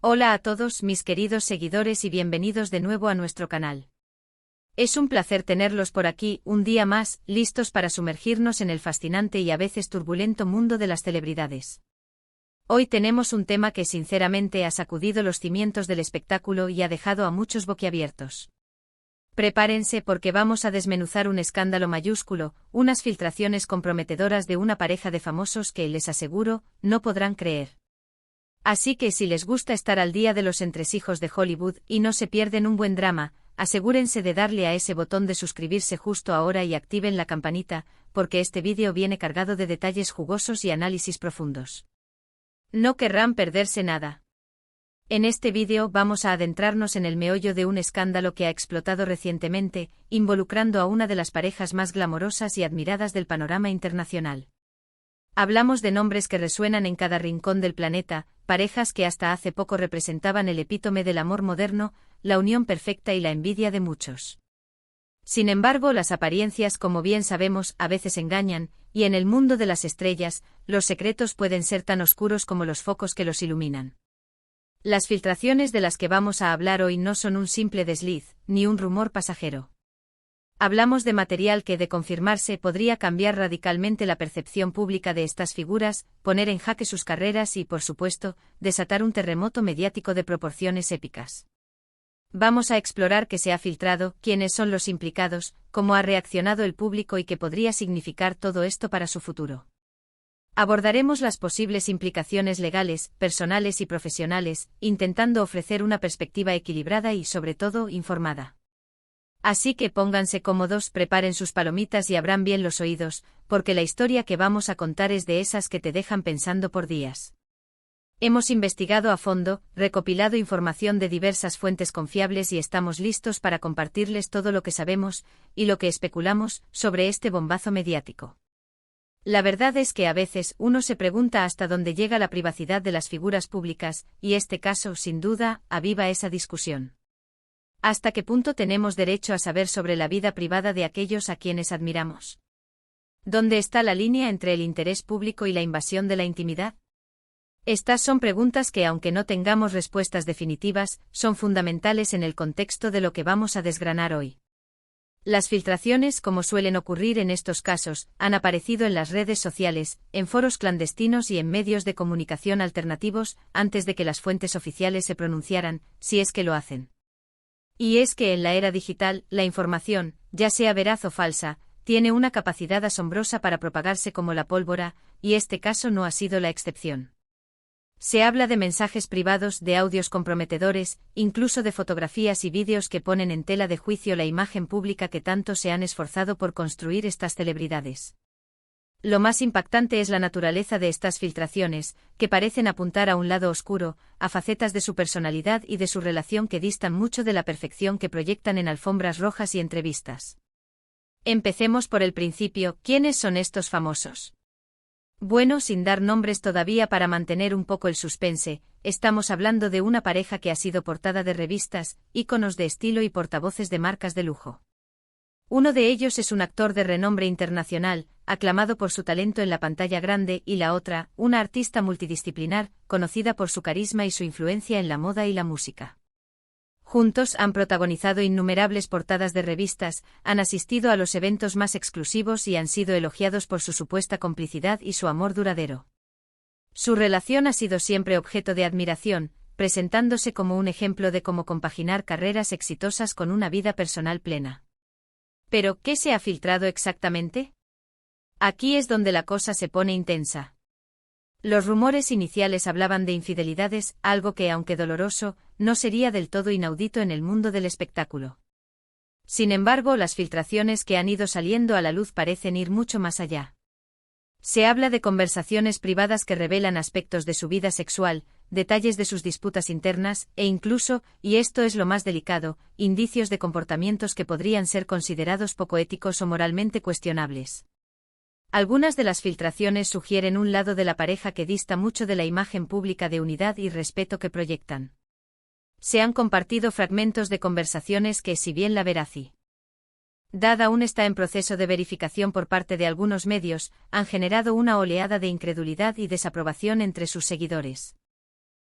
Hola a todos mis queridos seguidores y bienvenidos de nuevo a nuestro canal. Es un placer tenerlos por aquí un día más, listos para sumergirnos en el fascinante y a veces turbulento mundo de las celebridades. Hoy tenemos un tema que sinceramente ha sacudido los cimientos del espectáculo y ha dejado a muchos boquiabiertos. Prepárense porque vamos a desmenuzar un escándalo mayúsculo, unas filtraciones comprometedoras de una pareja de famosos que, les aseguro, no podrán creer. Así que si les gusta estar al día de los entresijos de Hollywood y no se pierden un buen drama, asegúrense de darle a ese botón de suscribirse justo ahora y activen la campanita, porque este vídeo viene cargado de detalles jugosos y análisis profundos. No querrán perderse nada. En este vídeo vamos a adentrarnos en el meollo de un escándalo que ha explotado recientemente, involucrando a una de las parejas más glamorosas y admiradas del panorama internacional. Hablamos de nombres que resuenan en cada rincón del planeta, parejas que hasta hace poco representaban el epítome del amor moderno, la unión perfecta y la envidia de muchos. Sin embargo, las apariencias, como bien sabemos, a veces engañan, y en el mundo de las estrellas, los secretos pueden ser tan oscuros como los focos que los iluminan. Las filtraciones de las que vamos a hablar hoy no son un simple desliz, ni un rumor pasajero. Hablamos de material que, de confirmarse, podría cambiar radicalmente la percepción pública de estas figuras, poner en jaque sus carreras y, por supuesto, desatar un terremoto mediático de proporciones épicas. Vamos a explorar qué se ha filtrado, quiénes son los implicados, cómo ha reaccionado el público y qué podría significar todo esto para su futuro. Abordaremos las posibles implicaciones legales, personales y profesionales, intentando ofrecer una perspectiva equilibrada y, sobre todo, informada. Así que pónganse cómodos, preparen sus palomitas y abran bien los oídos, porque la historia que vamos a contar es de esas que te dejan pensando por días. Hemos investigado a fondo, recopilado información de diversas fuentes confiables y estamos listos para compartirles todo lo que sabemos, y lo que especulamos, sobre este bombazo mediático. La verdad es que a veces uno se pregunta hasta dónde llega la privacidad de las figuras públicas, y este caso, sin duda, aviva esa discusión. ¿Hasta qué punto tenemos derecho a saber sobre la vida privada de aquellos a quienes admiramos? ¿Dónde está la línea entre el interés público y la invasión de la intimidad? Estas son preguntas que, aunque no tengamos respuestas definitivas, son fundamentales en el contexto de lo que vamos a desgranar hoy. Las filtraciones, como suelen ocurrir en estos casos, han aparecido en las redes sociales, en foros clandestinos y en medios de comunicación alternativos, antes de que las fuentes oficiales se pronunciaran, si es que lo hacen. Y es que en la era digital, la información, ya sea veraz o falsa, tiene una capacidad asombrosa para propagarse como la pólvora, y este caso no ha sido la excepción. Se habla de mensajes privados, de audios comprometedores, incluso de fotografías y vídeos que ponen en tela de juicio la imagen pública que tanto se han esforzado por construir estas celebridades. Lo más impactante es la naturaleza de estas filtraciones, que parecen apuntar a un lado oscuro, a facetas de su personalidad y de su relación que distan mucho de la perfección que proyectan en alfombras rojas y entrevistas. Empecemos por el principio, ¿quiénes son estos famosos? Bueno, sin dar nombres todavía para mantener un poco el suspense, estamos hablando de una pareja que ha sido portada de revistas, íconos de estilo y portavoces de marcas de lujo. Uno de ellos es un actor de renombre internacional, aclamado por su talento en la pantalla grande, y la otra, una artista multidisciplinar, conocida por su carisma y su influencia en la moda y la música. Juntos han protagonizado innumerables portadas de revistas, han asistido a los eventos más exclusivos y han sido elogiados por su supuesta complicidad y su amor duradero. Su relación ha sido siempre objeto de admiración, presentándose como un ejemplo de cómo compaginar carreras exitosas con una vida personal plena. ¿Pero qué se ha filtrado exactamente? Aquí es donde la cosa se pone intensa. Los rumores iniciales hablaban de infidelidades, algo que, aunque doloroso, no sería del todo inaudito en el mundo del espectáculo. Sin embargo, las filtraciones que han ido saliendo a la luz parecen ir mucho más allá. Se habla de conversaciones privadas que revelan aspectos de su vida sexual, detalles de sus disputas internas, e incluso, y esto es lo más delicado, indicios de comportamientos que podrían ser considerados poco éticos o moralmente cuestionables. Algunas de las filtraciones sugieren un lado de la pareja que dista mucho de la imagen pública de unidad y respeto que proyectan. Se han compartido fragmentos de conversaciones que, si bien la veracidad aún está en proceso de verificación por parte de algunos medios, han generado una oleada de incredulidad y desaprobación entre sus seguidores.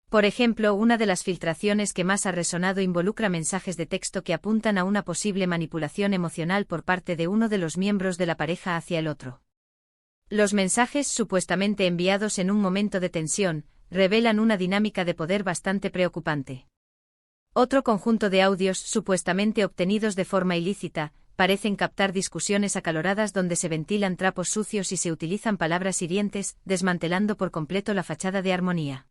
Por ejemplo, una de las filtraciones que más ha resonado involucra mensajes de texto que apuntan a una posible manipulación emocional por parte de uno de los miembros de la pareja hacia el otro. Los mensajes, supuestamente enviados en un momento de tensión, revelan una dinámica de poder bastante preocupante. Otro conjunto de audios, supuestamente obtenidos de forma ilícita, parecen captar discusiones acaloradas donde se ventilan trapos sucios y se utilizan palabras hirientes, desmantelando por completo la fachada de armonía.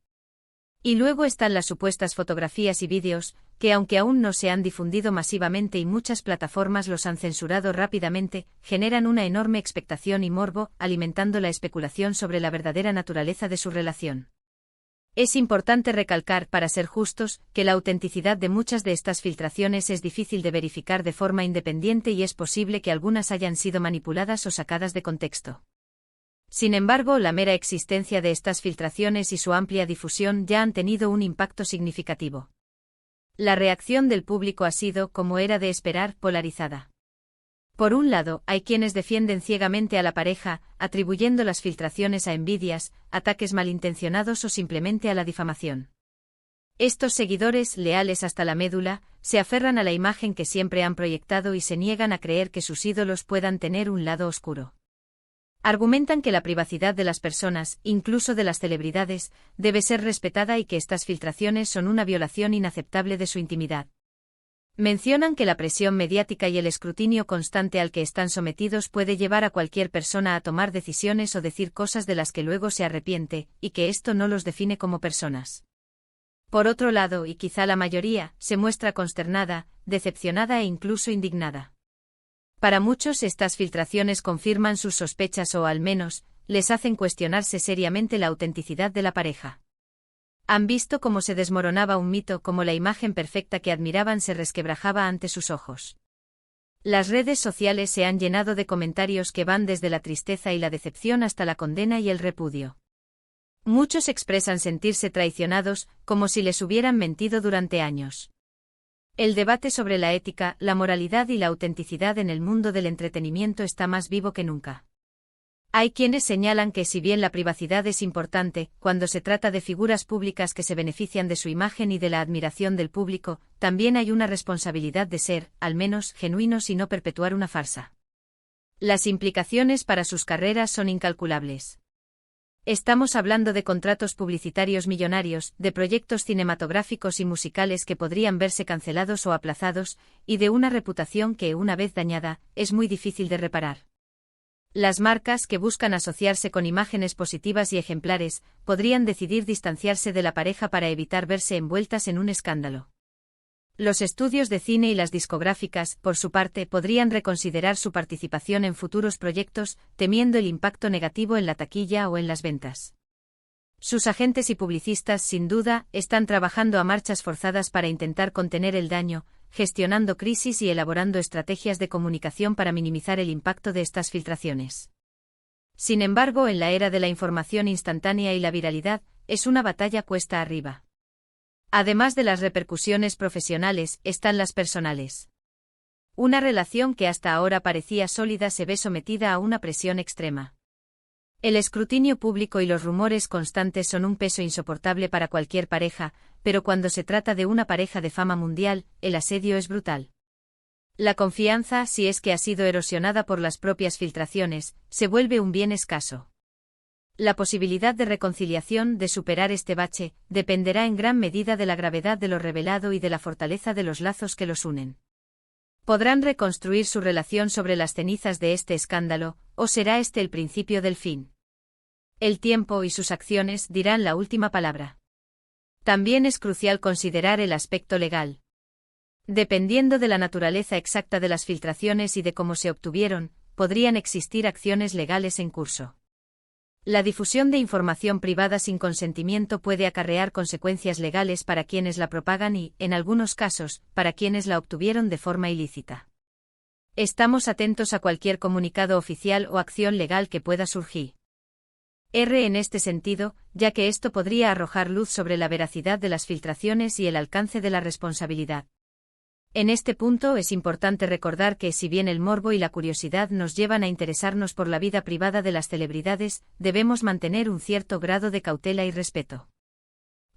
Y luego están las supuestas fotografías y vídeos, que aunque aún no se han difundido masivamente y muchas plataformas los han censurado rápidamente, generan una enorme expectación y morbo, alimentando la especulación sobre la verdadera naturaleza de su relación. Es importante recalcar, para ser justos, que la autenticidad de muchas de estas filtraciones es difícil de verificar de forma independiente y es posible que algunas hayan sido manipuladas o sacadas de contexto. Sin embargo, la mera existencia de estas filtraciones y su amplia difusión ya han tenido un impacto significativo. La reacción del público ha sido, como era de esperar, polarizada. Por un lado, hay quienes defienden ciegamente a la pareja, atribuyendo las filtraciones a envidias, ataques malintencionados o simplemente a la difamación. Estos seguidores, leales hasta la médula, se aferran a la imagen que siempre han proyectado y se niegan a creer que sus ídolos puedan tener un lado oscuro. Argumentan que la privacidad de las personas, incluso de las celebridades, debe ser respetada y que estas filtraciones son una violación inaceptable de su intimidad. Mencionan que la presión mediática y el escrutinio constante al que están sometidos puede llevar a cualquier persona a tomar decisiones o decir cosas de las que luego se arrepiente, y que esto no los define como personas. Por otro lado, y quizá la mayoría, se muestra consternada, decepcionada e incluso indignada. Para muchos estas filtraciones confirman sus sospechas o, al menos, les hacen cuestionarse seriamente la autenticidad de la pareja. Han visto cómo se desmoronaba un mito, cómo la imagen perfecta que admiraban se resquebrajaba ante sus ojos. Las redes sociales se han llenado de comentarios que van desde la tristeza y la decepción hasta la condena y el repudio. Muchos expresan sentirse traicionados, como si les hubieran mentido durante años. El debate sobre la ética, la moralidad y la autenticidad en el mundo del entretenimiento está más vivo que nunca. Hay quienes señalan que si bien la privacidad es importante, cuando se trata de figuras públicas que se benefician de su imagen y de la admiración del público, también hay una responsabilidad de ser, al menos, genuinos y no perpetuar una farsa. Las implicaciones para sus carreras son incalculables. Estamos hablando de contratos publicitarios millonarios, de proyectos cinematográficos y musicales que podrían verse cancelados o aplazados, y de una reputación que, una vez dañada, es muy difícil de reparar. Las marcas que buscan asociarse con imágenes positivas y ejemplares, podrían decidir distanciarse de la pareja para evitar verse envueltas en un escándalo. Los estudios de cine y las discográficas, por su parte, podrían reconsiderar su participación en futuros proyectos, temiendo el impacto negativo en la taquilla o en las ventas. Sus agentes y publicistas, sin duda, están trabajando a marchas forzadas para intentar contener el daño, gestionando crisis y elaborando estrategias de comunicación para minimizar el impacto de estas filtraciones. Sin embargo, en la era de la información instantánea y la viralidad, es una batalla cuesta arriba. Además de las repercusiones profesionales, están las personales. Una relación que hasta ahora parecía sólida se ve sometida a una presión extrema. El escrutinio público y los rumores constantes son un peso insoportable para cualquier pareja, pero cuando se trata de una pareja de fama mundial, el asedio es brutal. La confianza, si es que ha sido erosionada por las propias filtraciones, se vuelve un bien escaso. La posibilidad de reconciliación, de superar este bache, dependerá en gran medida de la gravedad de lo revelado y de la fortaleza de los lazos que los unen. ¿Podrán reconstruir su relación sobre las cenizas de este escándalo, o será este el principio del fin? El tiempo y sus acciones dirán la última palabra. También es crucial considerar el aspecto legal. Dependiendo de la naturaleza exacta de las filtraciones y de cómo se obtuvieron, podrían existir acciones legales en curso. La difusión de información privada sin consentimiento puede acarrear consecuencias legales para quienes la propagan y, en algunos casos, para quienes la obtuvieron de forma ilícita. Estamos atentos a cualquier comunicado oficial o acción legal que pueda surgir. En este sentido, ya que esto podría arrojar luz sobre la veracidad de las filtraciones y el alcance de la responsabilidad. En este punto es importante recordar que, si bien el morbo y la curiosidad nos llevan a interesarnos por la vida privada de las celebridades, debemos mantener un cierto grado de cautela y respeto.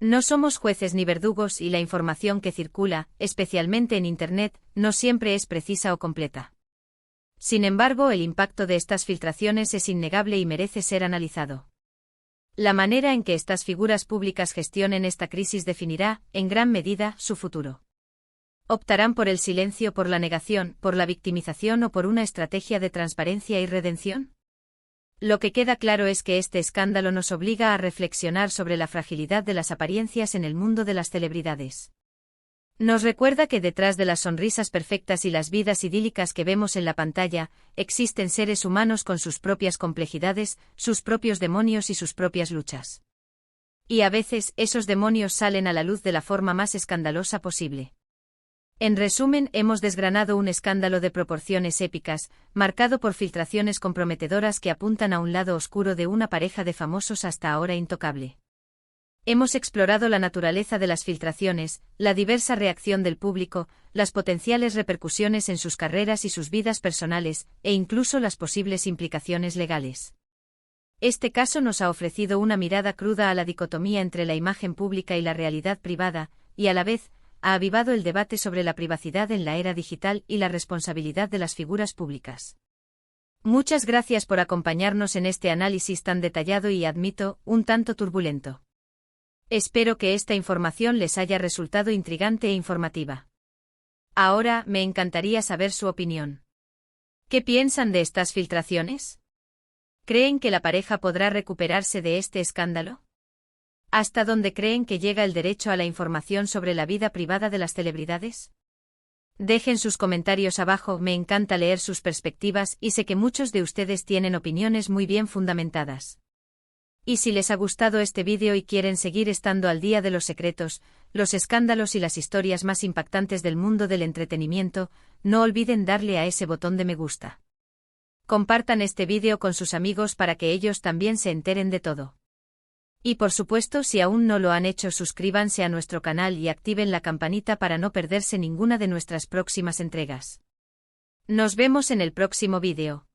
No somos jueces ni verdugos y la información que circula, especialmente en Internet, no siempre es precisa o completa. Sin embargo, el impacto de estas filtraciones es innegable y merece ser analizado. La manera en que estas figuras públicas gestionen esta crisis definirá, en gran medida, su futuro. ¿Optarán por el silencio, por la negación, por la victimización o por una estrategia de transparencia y redención? Lo que queda claro es que este escándalo nos obliga a reflexionar sobre la fragilidad de las apariencias en el mundo de las celebridades. Nos recuerda que detrás de las sonrisas perfectas y las vidas idílicas que vemos en la pantalla, existen seres humanos con sus propias complejidades, sus propios demonios y sus propias luchas. Y a veces, esos demonios salen a la luz de la forma más escandalosa posible. En resumen, hemos desgranado un escándalo de proporciones épicas, marcado por filtraciones comprometedoras que apuntan a un lado oscuro de una pareja de famosos hasta ahora intocable. Hemos explorado la naturaleza de las filtraciones, la diversa reacción del público, las potenciales repercusiones en sus carreras y sus vidas personales, e incluso las posibles implicaciones legales. Este caso nos ha ofrecido una mirada cruda a la dicotomía entre la imagen pública y la realidad privada, y a la vez, ha avivado el debate sobre la privacidad en la era digital y la responsabilidad de las figuras públicas. Muchas gracias por acompañarnos en este análisis tan detallado y, admito, un tanto turbulento. Espero que esta información les haya resultado intrigante e informativa. Ahora, me encantaría saber su opinión. ¿Qué piensan de estas filtraciones? ¿Creen que la pareja podrá recuperarse de este escándalo? ¿Hasta dónde creen que llega el derecho a la información sobre la vida privada de las celebridades? Dejen sus comentarios abajo, me encanta leer sus perspectivas y sé que muchos de ustedes tienen opiniones muy bien fundamentadas. Y si les ha gustado este vídeo y quieren seguir estando al día de los secretos, los escándalos y las historias más impactantes del mundo del entretenimiento, no olviden darle a ese botón de me gusta. Compartan este vídeo con sus amigos para que ellos también se enteren de todo. Y por supuesto, si aún no lo han hecho, suscríbanse a nuestro canal y activen la campanita para no perderse ninguna de nuestras próximas entregas. Nos vemos en el próximo vídeo.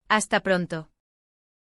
Hasta pronto.